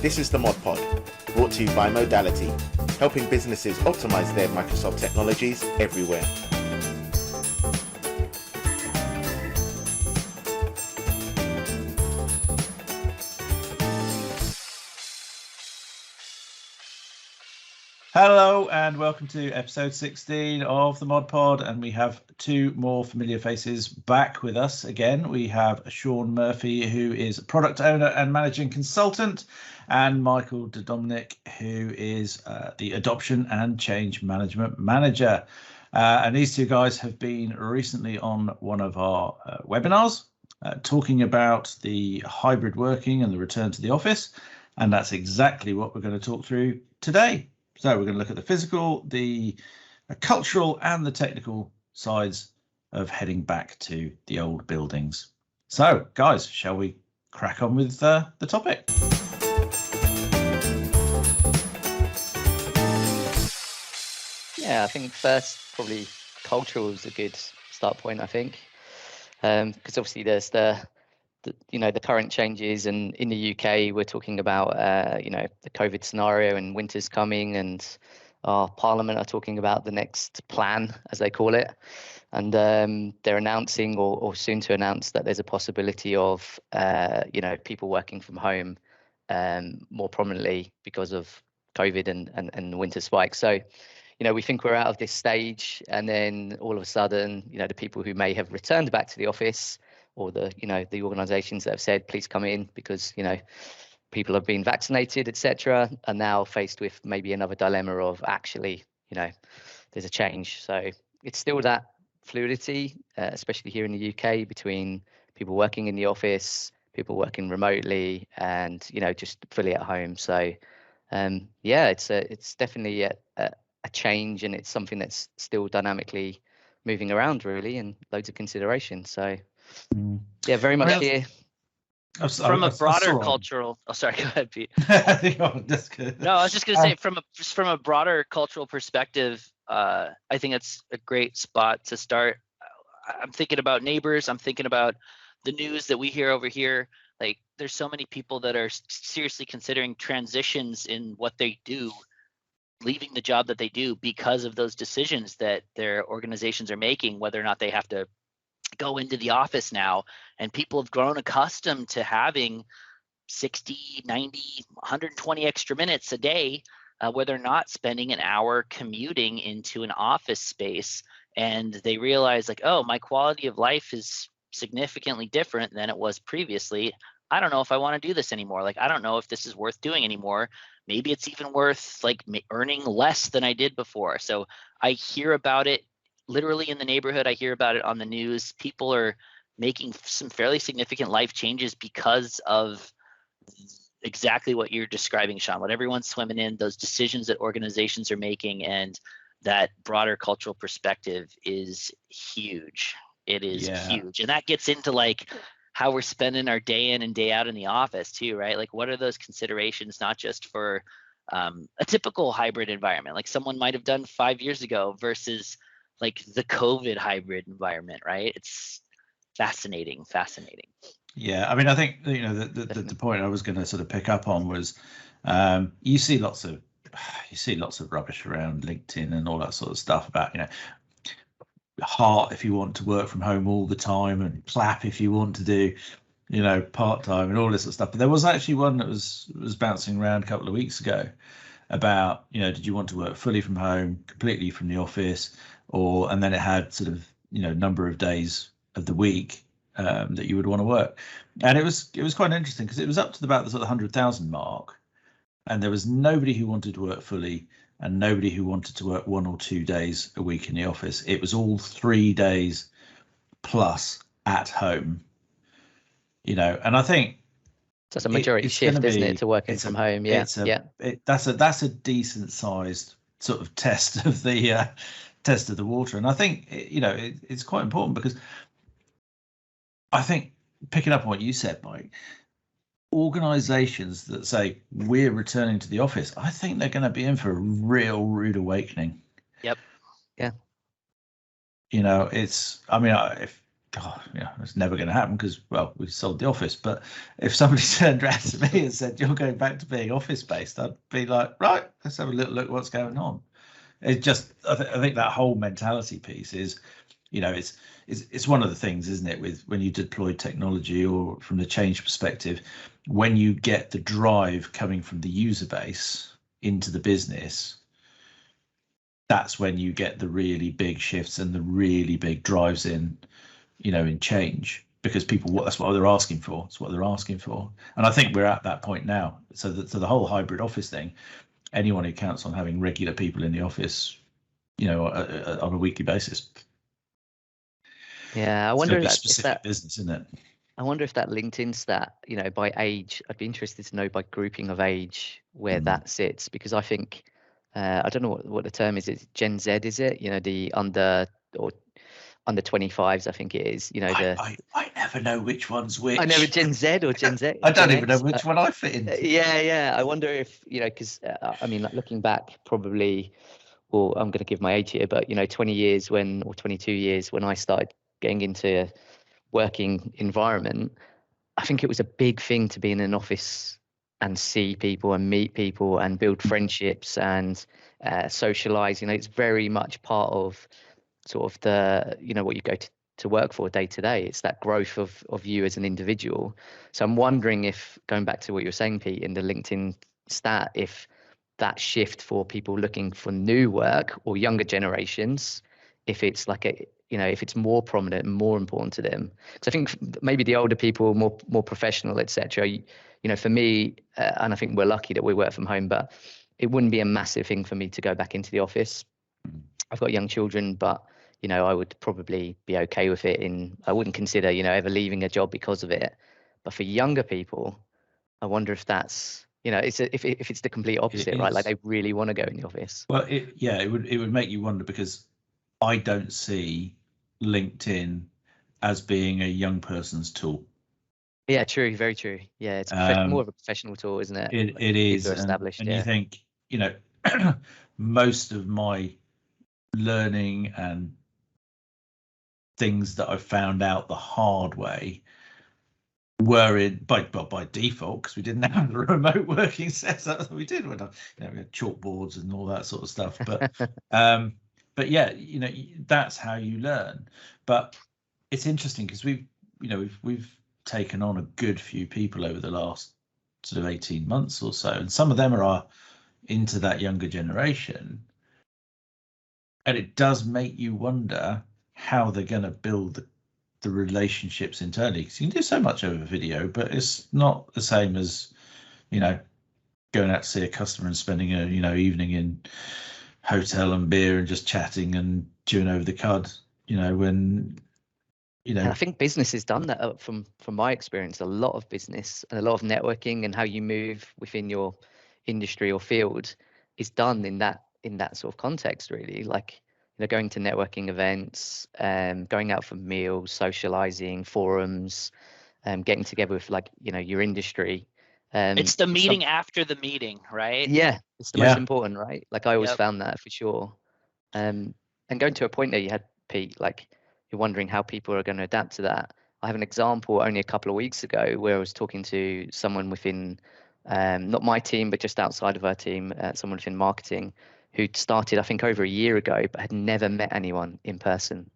This is the Mod Pod, brought to you by Modality, helping businesses optimize their Microsoft technologies everywhere. Hello and welcome to episode 16 of the Mod Pod, and we have two more familiar faces back with us again. We have Sean Murphy, who is product owner and managing consultant, and Michael DeDominick, who is the adoption and change management manager. And these two guys have been recently on one of our webinars talking about the hybrid working and the return to the office, and that's exactly what we're going to talk through today. So we're going to look at the physical, the cultural and the technical sides of heading back to the old buildings. So guys, shall we crack on with the topic? Yeah, I think first probably cultural is a good start point, I think, because obviously there's the current changes, and in the UK we're talking about the COVID scenario and winter's coming, and our Parliament are talking about the next plan, as they call it, and they're announcing or soon to announce that there's a possibility of people working from home more prominently because of COVID and the winter spike. So we think we're out of this stage, and then all of a sudden the people who may have returned back to the office, or the organizations that have said please come in because people have been vaccinated, etc., are now faced with maybe another dilemma of actually there's a change. So it's still that fluidity, especially here in the UK, between people working in the office, people working remotely, and just fully at home. So it's definitely a change, and it's something that's still dynamically moving around really, and loads of consideration. So yeah, very much here. From a broader cultural, sorry, go ahead, Pete. That's good. No, I was just going to say, from a broader cultural perspective, I think it's a great spot to start. I'm thinking about neighbors. I'm thinking about the news that we hear over here. Like, there's so many people that are seriously considering transitions in what they do, leaving the job that they do because of those decisions that their organizations are making, whether or not they have to go into the office now. And people have grown accustomed to having 60, 90, 120 extra minutes a day, where they're not spending an hour commuting into an office space. And they realize, like, oh, my quality of life is significantly different than it was previously. I don't know if I want to do this anymore. Like, I don't know if this is worth doing anymore. Maybe it's even worth like earning less than I did before. So I hear about it literally in the neighborhood. I hear about it on the news. People are making some fairly significant life changes because of exactly what you're describing, Sean, what everyone's swimming in, those decisions that organizations are making, and that broader cultural perspective is huge. It is huge. And that gets into like how we're spending our day in and day out in the office too, right? Like, what are those considerations, not just for a typical hybrid environment, like someone might have done 5 years ago, versus like the COVID hybrid environment, right? It's fascinating. Yeah, I mean, I think the point I was going to sort of pick up on was you see lots of rubbish around LinkedIn and all that sort of stuff about heart if you want to work from home all the time, and clap if you want to do part-time and all this sort of stuff. But there was actually one that was bouncing around a couple of weeks ago about did you want to work fully from home, completely from the office, and then it had sort of number of days of the week that you would want to work. And it was quite interesting because it was up to about the sort of 100,000 mark, and there was nobody who wanted to work fully and nobody who wanted to work 1 or 2 days a week in the office. It was all 3 days plus at home, and I think that's a majority shift, isn't it, to working from home? Yeah, that's a decent sized sort of test of the water. And I think it's quite important, because I think, picking up on what you said, Mike, organizations that say we're returning to the office, I think they're going to be in for a real rude awakening. Yep. Yeah. It's, I mean, God, yeah, it's never going to happen because, well, we sold the office. But if somebody turned around to me and said, you're going back to being office based, I'd be like, right, let's have a little look what's going on. It just, I think that whole mentality piece is, you know, it's one of the things, isn't it, with when you deploy technology or from the change perspective, when you get the drive coming from the user base into the business, that's when you get the really big shifts and the really big drives in, you know, in change, because people, that's what they're asking for. It's what they're asking for. And I think we're at that point now. So the whole hybrid office thing, anyone who counts on having regular people in the office, you know, on a weekly basis. Yeah, I wonder if specific business, isn't it? I wonder if that LinkedIn stat, you know, by age, I'd be interested to know by grouping of age where that sits, because I think, I don't know what the term is. It's Gen Z, is it? You know, the under 25s, I think it is. You know, I never know which one's which. I never Gen Z or Gen Z. I don't Gen even X, know which one I fit into. Yeah. I wonder if, you know, because I mean, like looking back, probably, well, I'm going to give my age here, but you know, 20 years or 22 years when I started getting into working environment, I think it was a big thing to be in an office and see people and meet people and build friendships and socialize. You know, it's very much part of sort of the, you know, what you go to work for day to day. It's that growth of you as an individual. So I'm wondering if, going back to what you were saying, Pete, in the LinkedIn stat, if that shift for people looking for new work or younger generations, if it's like a, you know, if it's more prominent and more important to them. Because I think maybe the older people, more professional, etc. You know, for me, and I think we're lucky that we work from home, but it wouldn't be a massive thing for me to go back into the office. I've got young children, but you know, I would probably be okay with it. I wouldn't consider, you know, ever leaving a job because of it. But for younger people, I wonder if that's, you know, if it's the complete opposite, right? Like they really want to go in the office. Well, it would make you wonder, because I don't see LinkedIn as being a young person's tool. Yeah, true, very true. Yeah, it's more of a professional tool, isn't it? It is, established. And yeah. You think, you know, most of my learning and things that I found out the hard way were in by default, because we didn't have the remote working setup. We did, when we had chalkboards and all that sort of stuff. But yeah, you know, that's how you learn. But it's interesting because we've taken on a good few people over the last sort of 18 months or so, and some of them are into that younger generation, and it does make you wonder how they're going to build the relationships internally, because you can do so much over video, but it's not the same as, you know, going out to see a customer and spending a, you know, evening in hotel and beer and just chatting and chewing over the cud, you know, when, you know. And I think business has done that from my experience. A lot of business and a lot of networking and how you move within your industry or field is done in that sort of context, really. Like, you know, going to networking events, going out for meals, socializing, forums, getting together with, like, you know, your industry. It's the meeting after the meeting, right? Yeah, it's the most important, right? Like I always Yep. found that, for sure. And going to a point there, you had, Pete, like, you're wondering how people are going to adapt to that. I have an example only a couple of weeks ago where I was talking to someone within, not my team, but just outside of our team, someone within marketing, who'd started, I think, over a year ago, but had never met anyone in person,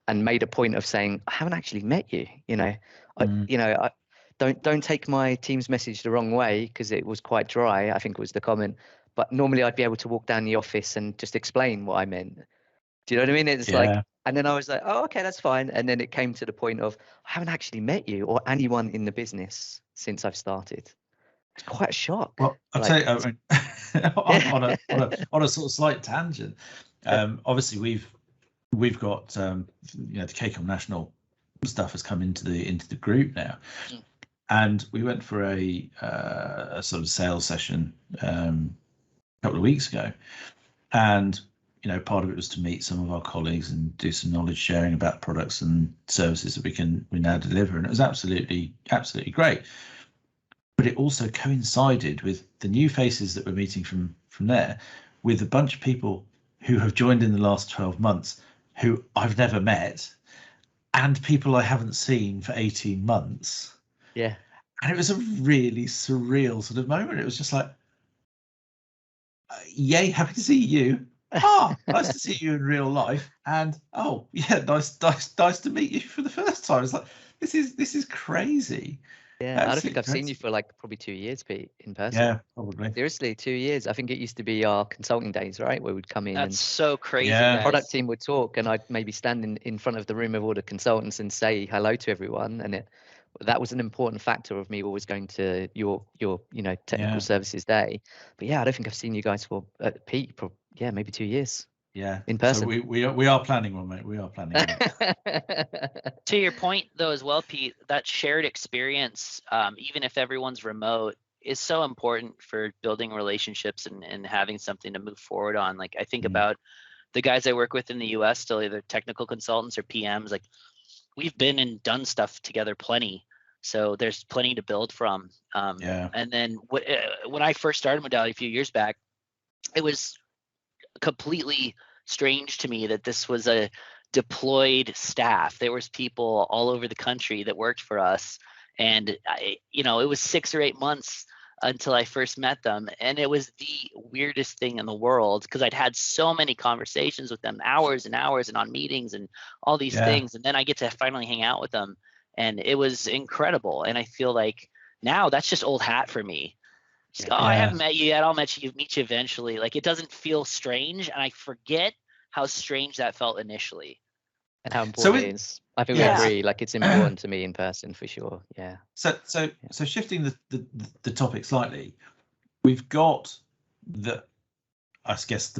and made a point of saying, I haven't actually met you. You know, I don't take my team's message the wrong way, because it was quite dry, I think was the comment. But normally I'd be able to walk down the office and just explain what I meant. Do you know what I mean? It's like, and then I was like, oh, okay, that's fine. And then it came to the point of, I haven't actually met you or anyone in the business since I've started. It's quite a shock. Well, I'll tell you, I mean, on a sort of slight tangent. Obviously, we've got you know, the KCOM National stuff has come into the group now, and we went for a sort of sales session a couple of weeks ago, and you know, part of it was to meet some of our colleagues and do some knowledge sharing about products and services that we now deliver, and it was absolutely great. But it also coincided with the new faces that we're meeting from there, with a bunch of people who have joined in the last 12 months who I've never met, and people I haven't seen for 18 months. Yeah. And it was a really surreal sort of moment. It was just like, yay, happy to see you. Nice to see you in real life. And oh yeah, nice to meet you for the first time. It's like, this is crazy. Yeah, I don't think I've seen you for like probably 2 years, Pete, in person. Yeah, probably. Seriously, 2 years. I think it used to be our consulting days, right? Where we'd come in That's and so crazy. Yeah. the product team would talk, and I'd maybe stand in front of the room of all the consultants and say hello to everyone. And that was an important factor of me always going to your technical services day. But yeah, I don't think I've seen you guys for Pete, maybe 2 years. Yeah, in person. So we are planning one, mate. We are planning one. To your point, though, as well, Pete, that shared experience, even if everyone's remote, is so important for building relationships and having something to move forward on. Like, I think about the guys I work with in the US, still either technical consultants or PMs. Like, we've been and done stuff together plenty. So there's plenty to build from. And then when I first started Modality a few years back, it was completely strange to me that this was a deployed staff. There was people all over the country that worked for us, and it was 6 or 8 months until I first met them, and it was the weirdest thing in the world because I'd had so many conversations with them, hours and hours, and on meetings and all these things, and then I get to finally hang out with them, and it was incredible. And I feel like now that's just old hat for me. Just, I haven't met you yet. I'll meet you eventually. Like, it doesn't feel strange, and I forget how strange that felt initially. And how important it is. I think we agree. Like, it's important to me in person for sure. Yeah. So shifting the topic slightly, we've got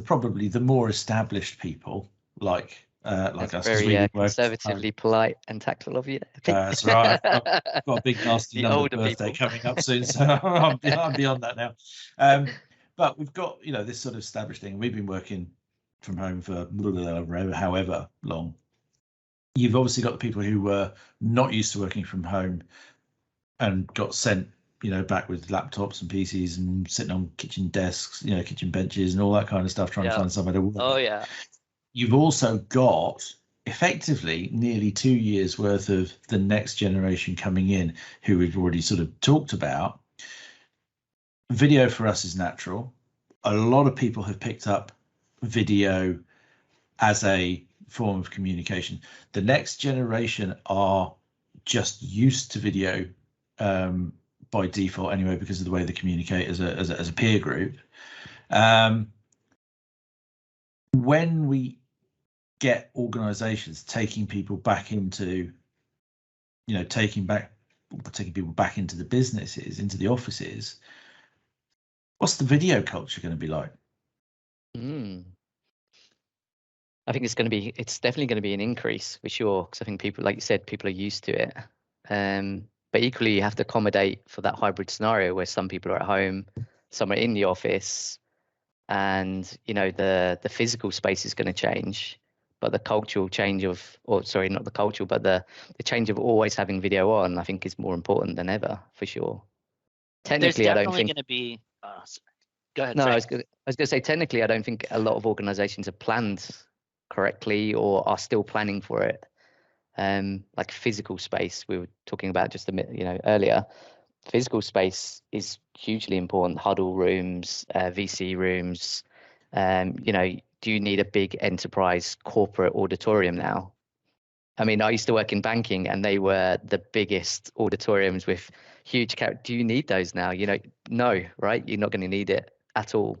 probably the more established people like us. Very conservatively polite and tactful of you. That's right. I've got a big nasty number birthday coming up soon, so I'm beyond that now. But we've got this sort of established thing. We've been working from home for however long. You've obviously got the people who were not used to working from home and got sent back with laptops and PCs and sitting on kitchen desks, kitchen benches and all that kind of stuff, trying to find somewhere to work. Oh yeah. You've also got effectively nearly 2 years worth of the next generation coming in, who we've already sort of talked about. Video for us is natural. A lot of people have picked up video as a form of communication. The next generation are just used to video by default anyway, because of the way they communicate as a peer group. When we get organizations taking people back into taking people back into the businesses, into the offices, what's the video culture going to be like? I think it's definitely going to be an increase for sure, because I think people, like you said, people are used to it. But equally, you have to accommodate for that hybrid scenario where some people are at home, some are in the office, and the physical space is going to change. But the cultural change not the cultural, but the change of always having video on, I think, is more important than ever for sure. Technically, I don't think going to be. Go ahead. No, I was going to say, technically, I don't think a lot of organizations have planned correctly or are still planning for it. Like physical space, we were talking about just a minute, earlier. Physical space is hugely important. Huddle rooms, VC rooms. Do you need a big enterprise corporate auditorium now? I mean, I used to work in banking, and they were the biggest auditoriums with huge. Do you need those now? No, right? You're not going to need it at all.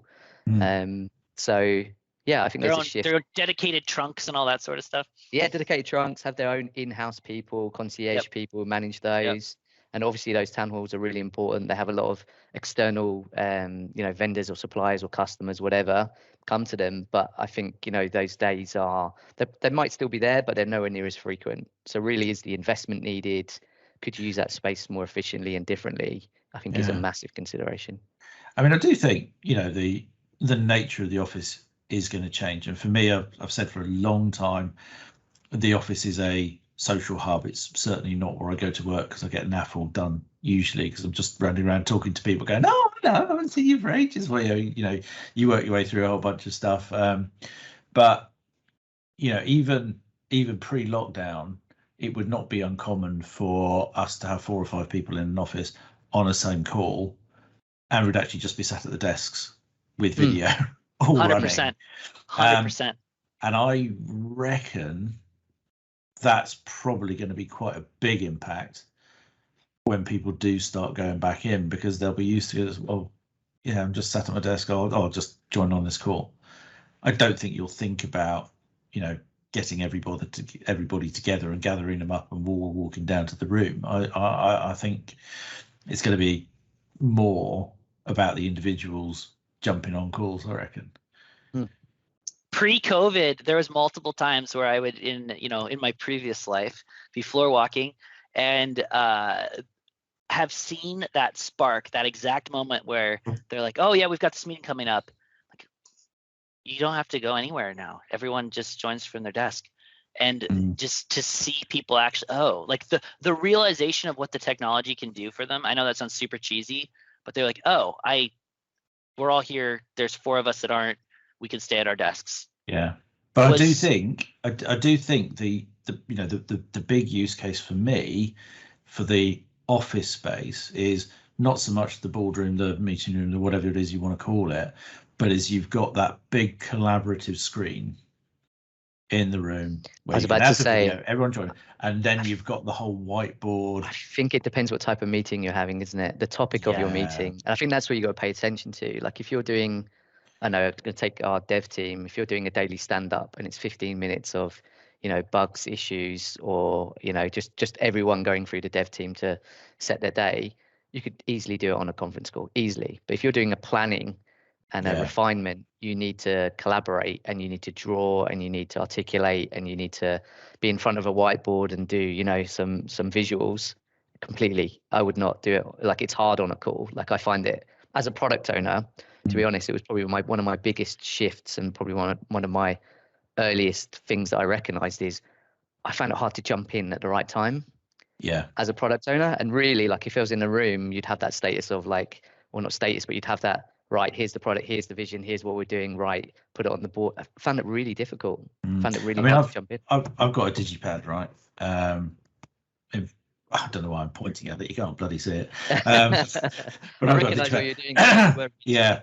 So yeah, I think there's a shift. Their own dedicated trunks and all that sort of stuff. Yeah, dedicated trunks, have their own in-house people, concierge people who manage those. And obviously those town halls are really important. They have a lot of external, vendors or suppliers or customers, whatever, come to them. But I think, those days they might still be there, but they're nowhere near as frequent. So really, is the investment needed? Could you use that space more efficiently and differently? I think is a massive consideration. I mean, I do think, the nature of the office is going to change. And for me, I've said for a long time, the office is a social hub. It's certainly not where I go to work, because I get naff all done usually, because I'm just running around talking to people going, no, I haven't seen you for ages. Well, you work your way through a whole bunch of stuff. But even pre-lockdown, it would not be uncommon for us to have 4 or 5 people in an office on a same call, and we'd actually just be sat at the desks with video all 100%, running. 100%. And I reckon that's probably going to be quite a big impact when people do start going back in, because they'll be used to it as well. Yeah, I'm just sat at my desk. I'll just join on this call. I don't think you'll think about, getting everybody together and gathering them up and walking down to the room. I think it's going to be more about the individuals jumping on calls, I reckon. Pre-COVID, there was multiple times where I would, in my previous life, be floor walking and have seen that spark, that exact moment where they're like, oh yeah, we've got this meeting coming up. Like, you don't have to go anywhere now. Everyone just joins from their desk. And just to see people actually, like the realization of what the technology can do for them. I know that sounds super cheesy, but they're like, we're all here. There's 4 of us that aren't. We can stay at our desks. Yeah, but I do think the big use case for me for the office space is not so much the boardroom, the meeting room, or whatever it is you want to call it, but is you've got that big collaborative screen in the room where I was about to say, everyone join, and then you've got the whole whiteboard. I think it depends what type of meeting you're having, isn't it? The topic of your meeting. And I think that's what you got to pay attention to. Like if you're doing, I know, I'm going to take our dev team, if you're doing a daily stand-up and it's 15 minutes of, bugs, issues, or, just everyone going through the dev team to set their day, you could easily do it on a conference call, easily. But if you're doing a planning and a refinement, you need to collaborate and you need to draw and you need to articulate and you need to be in front of a whiteboard and do, some visuals. Completely, I would not do it. Like, it's hard on a call. Like, I find it as a product owner, to be honest, it was probably one of my biggest shifts and probably one of my earliest things that I recognized is I found it hard to jump in at the right time. Yeah. As a product owner. And really, like, if I was in a room, you'd have that status of like, well, not status, but you'd have that, right, here's the product, here's the vision, here's what we're doing, right, put it on the board. I found it really difficult. Found it really hard to jump in. I've got a digipad, right? I don't know why I'm pointing at it. You can't bloody see it. But I recognise what you're doing. Yeah.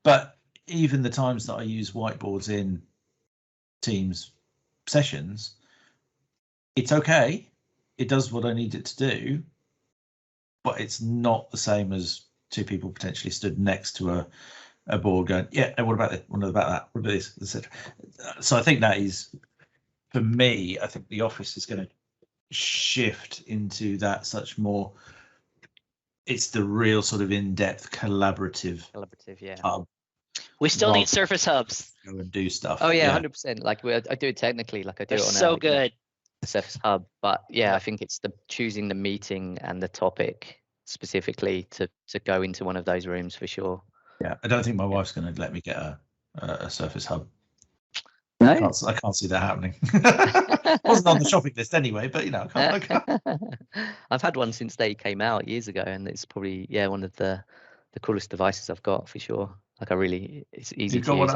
But even the times that I use whiteboards in Teams sessions, it's okay. It does what I need it to do, but it's not the same as 2 people potentially stood next to a board going, what about this? What about that? What about this? Etc. So I think that is, for me, I think the office is going to shift into that such more, it's the real sort of in-depth collaborative hub. We still need Surface hubs. Go and do stuff. Oh yeah, 100%. Like I do it technically, like I do it on so good. Surface hub, but I think it's the choosing the meeting and the topic specifically to go into one of those rooms for sure. Yeah, I don't think my wife's going to let me get a Surface hub. No? I can't see that happening. Wasn't on the shopping list anyway, but I can't. I've had one since they came out years ago, and it's probably one of the coolest devices I've got for sure. Like it's easy to use.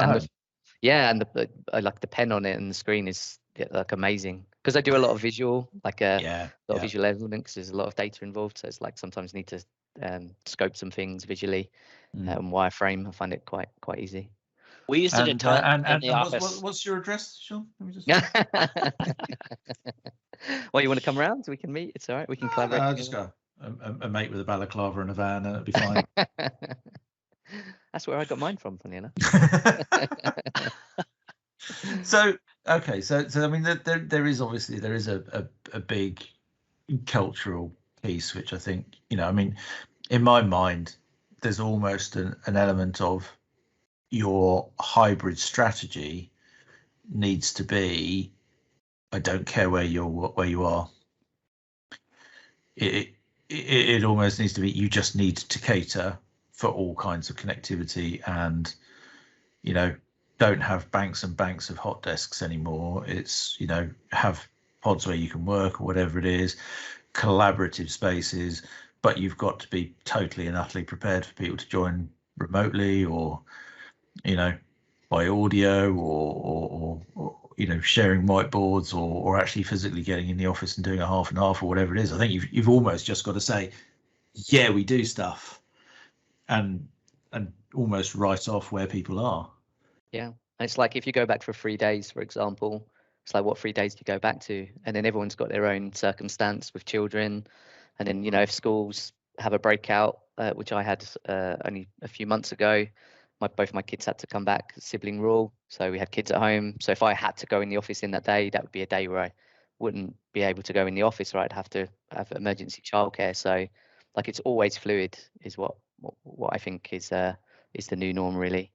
And I like the pen on it, and the screen is like amazing because I do a lot of visual, like a lot of visual elements. There's a lot of data involved, so it's like sometimes need to scope some things visually and wireframe. I find it quite easy. We used it a ton in the office. What's your address, Sean? Let me just... Well, you want to come around so we can meet? It's all right. We can collaborate. I'll just go a mate with a balaclava and a van, and it'll be fine. That's where I got mine from, funny enough. So I mean, there is a big cultural piece, which I think, I mean, in my mind, there's almost an element of your hybrid strategy needs to be, I don't care where you are. It almost needs to be, you just need to cater for all kinds of connectivity, and don't have banks and banks of hot desks anymore. It's have pods where you can work or whatever it is, collaborative spaces, but you've got to be totally and utterly prepared for people to join remotely or by audio or sharing whiteboards or actually physically getting in the office and doing a half and half or whatever it is. I think you've almost just got to say, yeah, we do stuff, and almost write off where people are. Yeah, and it's like if you go back for 3 days, for example, it's like what 3 days do you go back to? And then everyone's got their own circumstance with children, and then if schools have a breakout, which I had only a few months ago. Both my kids had to come back, sibling rule. So we had kids at home. So if I had to go in the office in that day, that would be a day where I wouldn't be able to go in the office, or I'd have to have emergency childcare. So like it's always fluid is what I think is the new norm, really.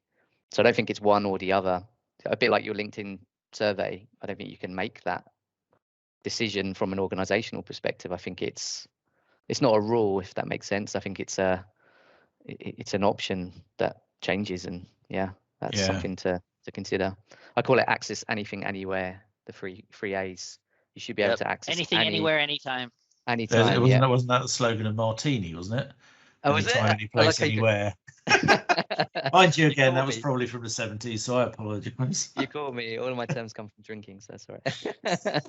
So I don't think it's one or the other. A bit like your LinkedIn survey, I don't think you can make that decision from an organizational perspective. I think it's not a rule, if that makes sense. I think it's an option that changes, and that's something to consider. I call it access anything anywhere, the three A's. You should be able to access anything, anywhere, anytime. Anytime. Wasn't that the slogan of Martini, wasn't it? Oh, was anytime, it? any place, anywhere. Mind you, again, that was probably from the 70s, so I apologize. You caught me. All of my terms come from drinking, so that's all right.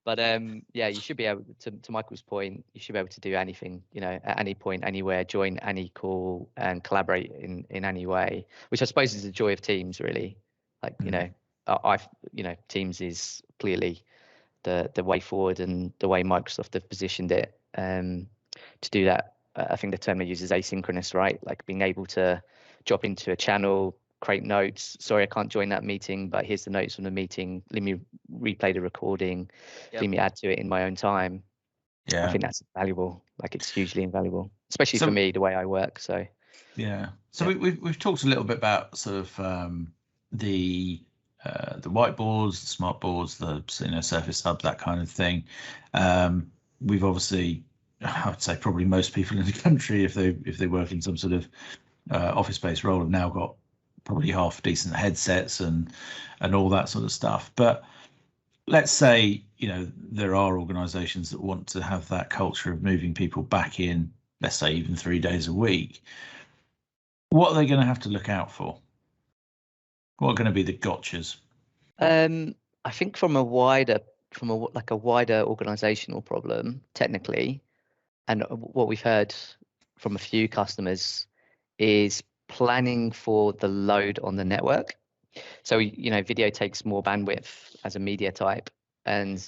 But you should be able to Michael's point, you should be able to do anything, at any point, anywhere, join any call and collaborate in any way, which I suppose is the joy of Teams, really. Like, Teams is clearly the way forward, and the way Microsoft have positioned it to do that. I think the term they use is asynchronous, right? Like being able to drop into a channel, create notes. Sorry, I can't join that meeting, but here's the notes from the meeting. Let me replay the recording. Let me add to it in my own time. I think that's invaluable. Like it's hugely invaluable, especially for me, the way I work. So we've talked a little bit about sort of the whiteboards, the smart boards, the Surface Hub, that kind of thing. We've obviously, I would say probably most people in the country, if they work in some sort of office-based role, have now got probably half decent headsets and all that sort of stuff. But let's say there are organizations that want to have that culture of moving people back in, let's say even 3 days a week. What are they going to have to look out for? What are going to be the gotchas? I think from a wider organizational problem, technically, and what we've heard from a few customers is planning for the load on the network. So, video takes more bandwidth as a media type. And,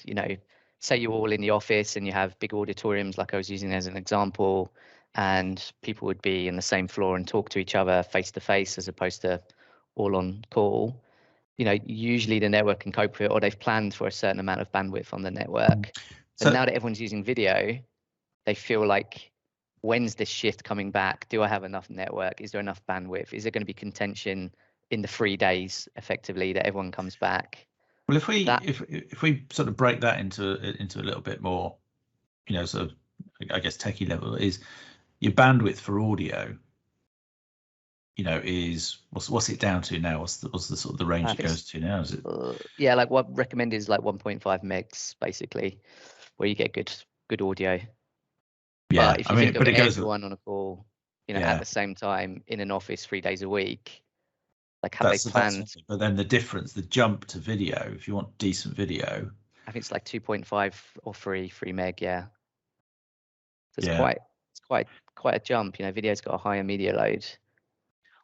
say you're all in the office and you have big auditoriums, like I was using as an example, and people would be in the same floor and talk to each other face to face as opposed to all on call. Usually the network can cope with it, or they've planned for a certain amount of bandwidth on the network. So now that everyone's using video, they feel like, when's this shift coming back? Do I have enough network? Is there enough bandwidth? Is there going to be contention in the 3 days, effectively, that everyone comes back? Well, if we sort of break that into a little bit more, sort of, I guess, techie level, is your bandwidth for audio, is what's it down to now? What's the sort of the range it goes to now? Is it? Like what recommended is like 1.5 megs, basically, where you get good audio. Yeah, but if you think of everyone on a call, at the same time in an office 3 days a week, like have they planned? But then the jump to video, if you want decent video, I think it's like 2.5 or 3 meg. Yeah. So it's quite a jump. Video's got a higher media load.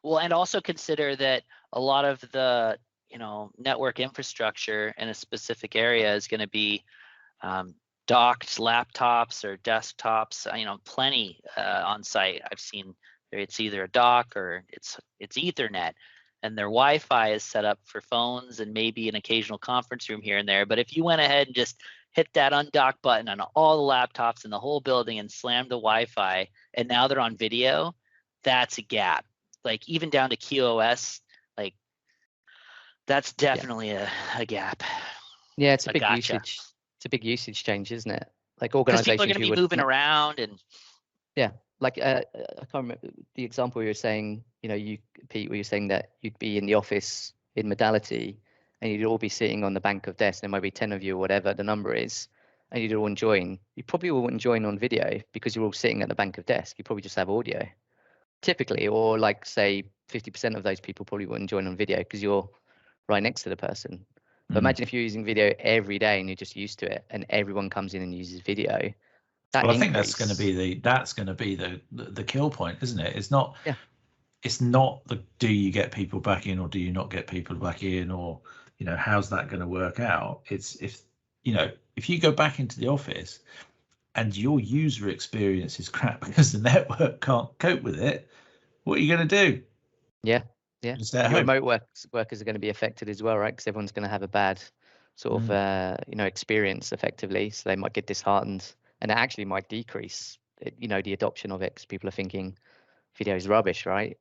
Well, and also consider that a lot of the network infrastructure in a specific area is going to be docked laptops or desktops. Plenty on site. I've seen it's either a dock or it's Ethernet, and their Wi-Fi is set up for phones and maybe an occasional conference room here and there. But if you went ahead and just hit that undock button on all the laptops in the whole building and slammed the Wi-Fi, and now they're on video, that's a gap. Like even down to QoS, like that's definitely a gap. Yeah, it's a big usage. It's a big usage change, isn't it? Like organizations, people are going to be moving around, and like I can't remember the example you were saying. You, Pete, where you're saying that you'd be in the office in Modality, and you'd all be sitting on the bank of desks. There might be 10 of you, or whatever the number is, and you'd all join. You probably wouldn't join on video because you're all sitting at the bank of desk. You probably just have audio, typically, or like say 50% of those people probably wouldn't join on video because you're right next to the person. But imagine if you're using video every day and you're just used to it, and everyone comes in and uses video. That Well, I think that's going to be the kill point, isn't it? It's not. Yeah. It's not the do you get people back in or do you not get people back in, or how's that going to work out? It's if you go back into the office and your user experience is crap because the network can't cope with it, what are you going to do? Yeah. Your remote workers are going to be affected as well, right? Because everyone's going to have a bad sort of experience effectively, so they might get disheartened, and it actually might decrease the adoption of it, because people are thinking video is rubbish, right?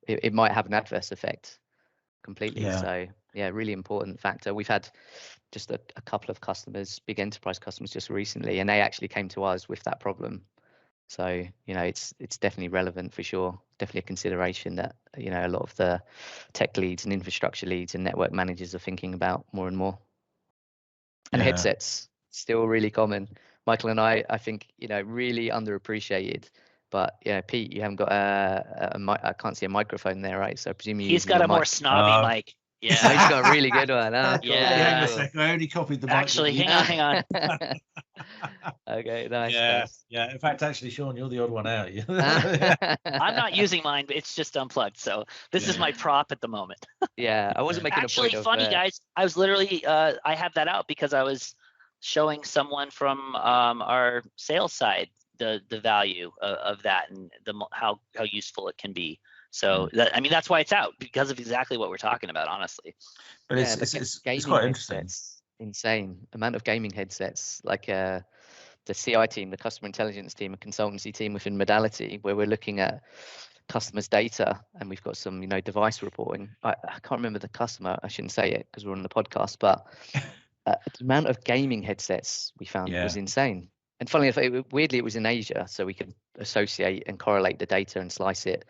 It might have an adverse effect completely. So yeah, really important factor. We've had just a couple of customers, big enterprise customers, just recently, and they actually came to us with that problem. So it's definitely relevant for sure. Definitely a consideration that a lot of the tech leads and infrastructure leads and network managers are thinking about more and more. And headsets still really common. Michael and I think really underappreciated. But Pete, you haven't got I can't see a microphone there, right? So I presume he's got a more snobby mic. Yeah, no, he's got a really good one. Yeah. Hang on a second. I only copied the mic. Actually, hang on. Okay, nice. Yeah, nice. yeah. In fact, actually, Sean, you're the odd one out. I'm not using mine, but it's just unplugged. So this is my prop at the moment. Yeah, I wasn't making Actually, a point funny of, guys. I was literally I have that out because I was showing someone from our sales side the value of that and how useful it can be. So that's why it's out, because of exactly what we're talking about, honestly. But it's quite interesting. Insane amount of gaming headsets, like the CI team, the customer intelligence team, a consultancy team within Modality, where we're looking at customers' data, and we've got some device reporting. I can't remember the customer. I shouldn't say it because we're on the podcast, but the amount of gaming headsets we found was insane. And funnily enough, weirdly, it was in Asia, so we could associate and correlate the data and slice it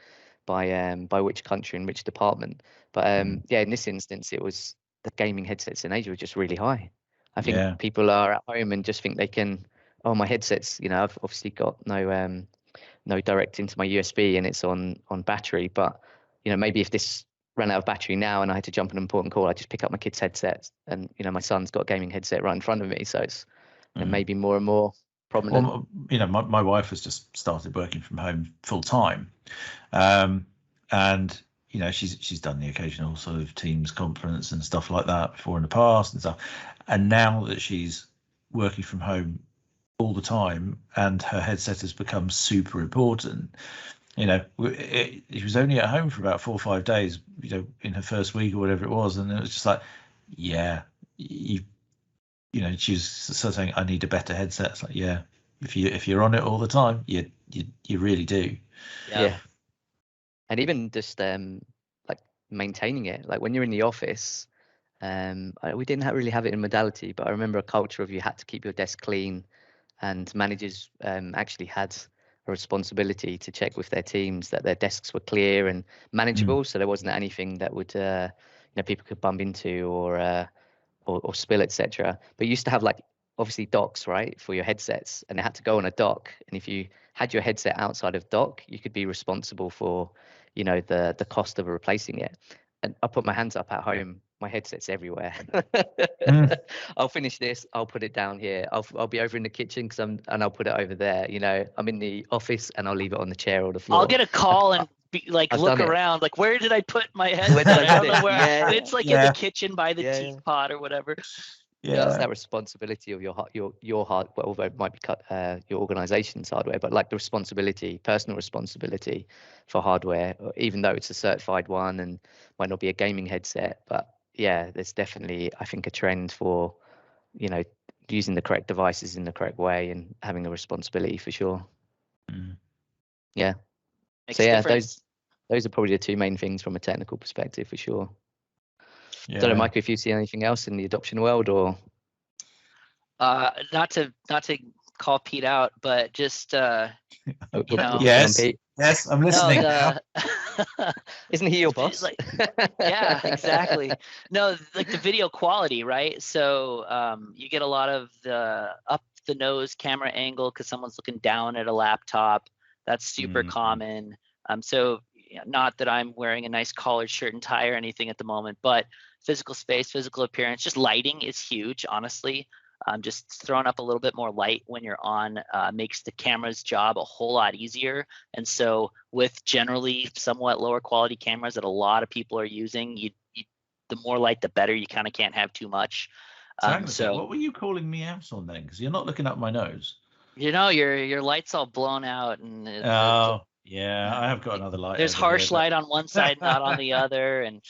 by which country and which department. But in this instance, it was the gaming headsets in Asia were just really high. I think people are at home and just think they can. Oh, my headsets. I've obviously got no direct into my USB, and it's on battery. But maybe if this ran out of battery now and I had to jump on an important call, I just pick up my kid's headset, and my son's got a gaming headset right in front of me, so it's maybe more and more prominent. Well, my wife has just started working from home full time, and she's done the occasional sort of Teams conference and stuff like that before in the past and stuff, and now that she's working from home all the time and her headset has become super important. She was only at home for about 4 or 5 days, in her first week or whatever it was, and it was just like, she's sort of saying, I need a better headset. It's like, if you're on it all the time, you really do. Yeah. And even just like maintaining it, like when you're in the office, we didn't really have it in Modality, but I remember a culture of you had to keep your desk clean, and managers actually had a responsibility to check with their teams that their desks were clear and manageable, so there wasn't anything that would people could bump into or spill, etc. But you used to have obviously docks, right, for your headsets, and they had to go on a dock, and if you had your headset outside of dock, you could be responsible for the cost of replacing it. And I put my hands up at home, my headset's everywhere. I'll finish this, I'll put it down here, I'll be over in the kitchen and I'll put it over there. I'm in the office and I'll leave it on the chair or the floor. I'll get a call and look around, where did I put my headset? I don't know where. And it's in the kitchen by the teapot or whatever. That's that responsibility of your hard, well, although it might be your organization's hardware, but the responsibility, personal responsibility for hardware, even though it's a certified one and might not be a gaming headset. But there's definitely, I think, a trend for using the correct devices in the correct way and having a responsibility for sure. Makes so difference. those are probably the two main things from a technical perspective for sure. Don't know, Michael, if you see anything else in the adoption world, or not to call Pete out, but just yes, I'm listening. Isn't he your boss? Yeah, exactly. No, the video quality, right? So you get a lot of the up the nose camera angle because someone's looking down at a laptop. That's super common. So not that I'm wearing a nice collared shirt and tie or anything at the moment, but physical space, physical appearance, just lighting is huge, honestly. Just throwing up a little bit more light when you're on makes the camera's job a whole lot easier. And so with generally somewhat lower quality cameras that a lot of people are using, the more light, the better. You kind of can't have too much. So what were you calling me out on then? Because you're not looking up my nose. Your light's all blown out, and I have got another light. There's harsh light on one side, not on the other, and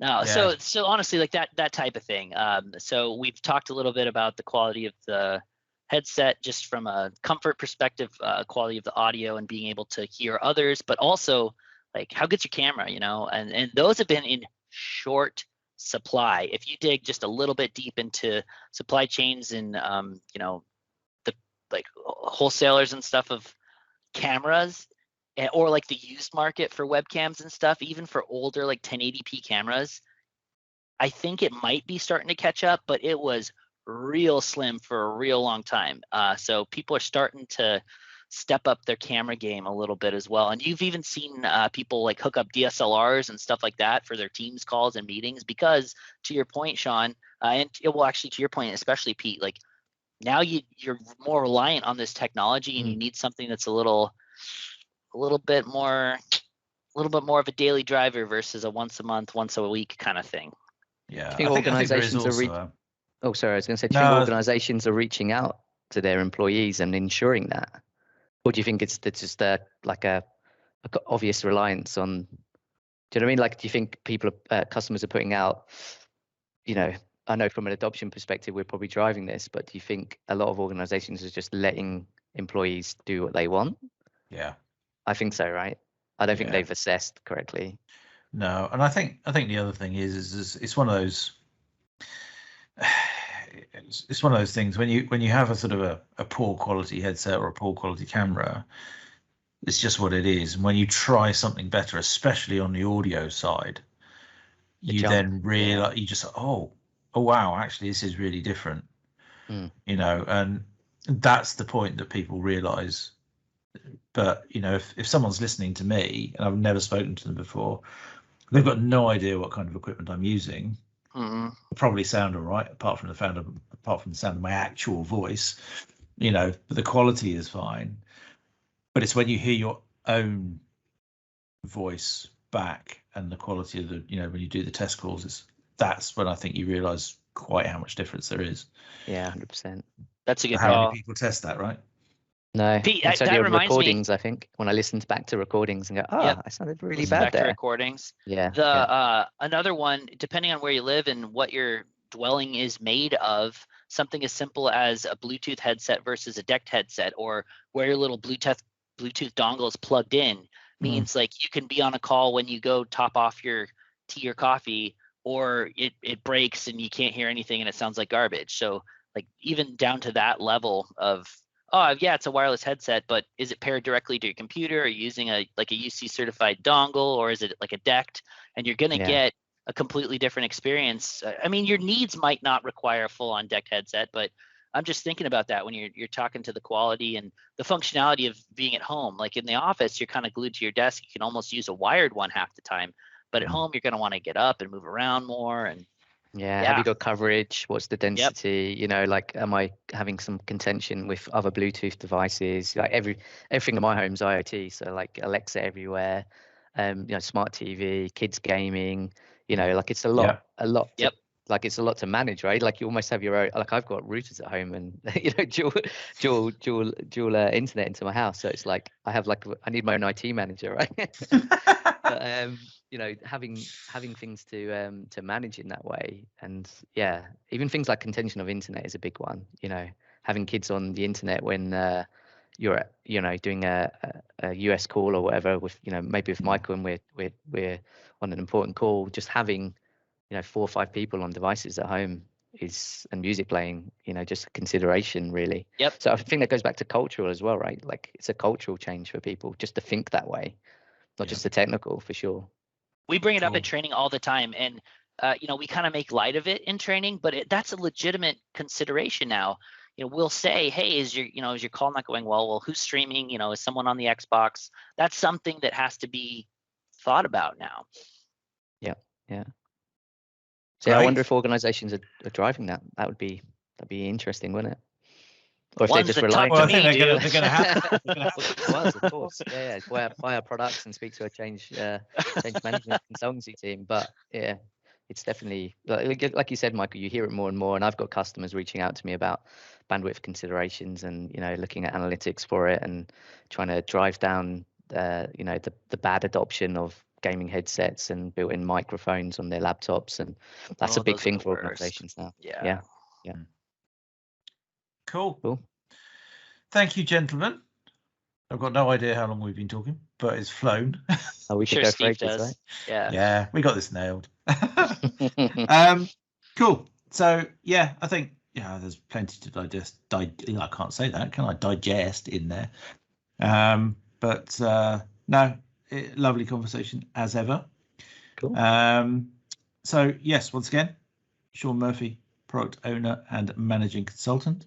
no. Yeah. So honestly, like that type of thing. So we've talked a little bit about the quality of the headset, just from a comfort perspective, quality of the audio, and being able to hear others, but also like how good's your camera, and those have been in short supply. If you dig just a little bit deep into supply chains and the like wholesalers and stuff of cameras, or like the used market for webcams and stuff, even for older like 1080p cameras, I think it might be starting to catch up, but it was real slim for a real long time. So people are starting to step up their camera game a little bit as well. And you've even seen people like hook up DSLRs and stuff like that for their Teams calls and meetings, because to your point, Sean, and well, actually to your point, especially Pete, like now you're more reliant on this technology, and you need something that's a little bit more of a daily driver versus a once a month, once a week kind of thing. Yeah, I think organizations are Oh, sorry, I was going to say, do you think organizations are reaching out to their employees and ensuring that? Or do you think it's just like a obvious reliance on, do you know what I mean? Like, do you think customers are putting out, I know from an adoption perspective, we're probably driving this, but do you think a lot of organizations are just letting employees do what they want? Yeah. I think so, right? I don't think they've assessed correctly. No, and I think the other thing is it's one of those. It's one of those things when you have a sort of a poor quality headset or a poor quality camera, it's just what it is. And when you try something better, especially on the audio side, then realize you just oh wow, actually this is really different. And that's the point that people realize. But if someone's listening to me and I've never spoken to them before, they've got no idea what kind of equipment I'm using. I'll probably sound all right, apart from the sound of my actual voice, but the quality is fine. But it's when you hear your own voice back and the quality of the, when you do the test calls, that's when I think you realize quite how much difference there is. Yeah, 100%. That's a good How many people test that, right? No, Pete, it's only that reminds recordings. me, I think when I listened back to recordings and go, I sounded really bad there. Recordings. Yeah. Another one, depending on where you live and what your dwelling is made of, something as simple as a Bluetooth headset versus a decked headset, or where your little Bluetooth dongle is plugged in, means like you can be on a call when you go top off your tea or coffee, or it breaks and you can't hear anything and it sounds like garbage. So like even down to that level of, it's a wireless headset, but is it paired directly to your computer? Are you using a UC certified dongle, or is it like a decked? And you're going to get a completely different experience. I mean, your needs might not require a full-on decked headset, but I'm just thinking about that when you're talking to the quality and the functionality of being at home. Like in the office, you're kind of glued to your desk. You can almost use a wired one half the time, but at home, you're going to want to get up and move around more. And have you got coverage? What's the density? Like, am I having some contention with other Bluetooth devices? Like everything in my home's IoT, so like Alexa everywhere, smart TV, kids gaming. Like it's a lot. Like it's a lot to manage, right? Like you almost have your own. Like I've got routers at home, and dual internet into my house. So it's like I I need my own IT manager, right? But, having things to manage in that way, and even things like contention of internet is a big one. Having kids on the internet when you're doing a US call or whatever with maybe with Michael and we're on an important call, just having 4 or 5 people on devices at home and music playing, just a consideration really. So I think that goes back to cultural as well, right? Like it's a cultural change for people just to think that way, not just the technical, for sure. We bring it up at training all the time, and we kind of make light of it in training, but that's a legitimate consideration now. We'll say, hey, is your call not going well? Well, who's streaming? Is someone on the Xbox? That's something that has to be thought about now. So yeah, I Great. wonder if organizations are driving that. That'd be interesting, wouldn't it? Or if they're Ones just that relying talk Well, I to on think me, they're dude. going to have to. of course. Yeah. Buy our products and speak to a change management consultancy team. But yeah, it's definitely like you said, Michael. You hear it more and more, and I've got customers reaching out to me about bandwidth considerations and looking at analytics for it and trying to drive down the bad adoption of gaming headsets and built-in microphones on their laptops, and that's Oh, a big those are thing the for worst. organizations now. Yeah. Cool. Cool. Thank you, gentlemen. I've got no idea how long we've been talking, but it's flown. Oh, we should Sure, go for Steve ages, does. Yeah. Yeah, we got this nailed. right? Cool. So yeah, I think there's plenty to digest. I can't say that, can I? Digest in there. But no, lovely conversation as ever. Cool. So yes, once again, Sean Murphy, product owner and managing consultant.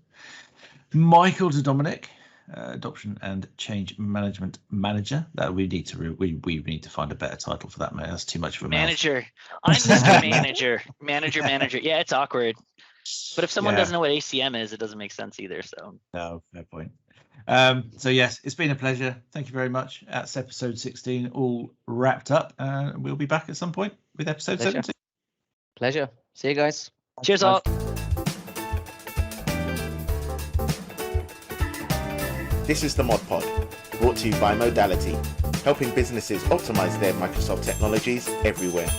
Michael DeDominick, adoption and change management manager. That we need to find a better title for that, mate. That's too much of a Manager. I'm Mr. Manager. Manager. Yeah, it's awkward. But if someone doesn't know what ACM is, it doesn't make sense either. So no, fair point. So yes, it's been a pleasure. Thank you very much. That's episode 16 all wrapped up. We'll be back at some point with episode 17. Pleasure. See you guys. cheers Bye. all. This is the Mod Pod, brought to you by Modality, helping businesses optimize their Microsoft technologies everywhere.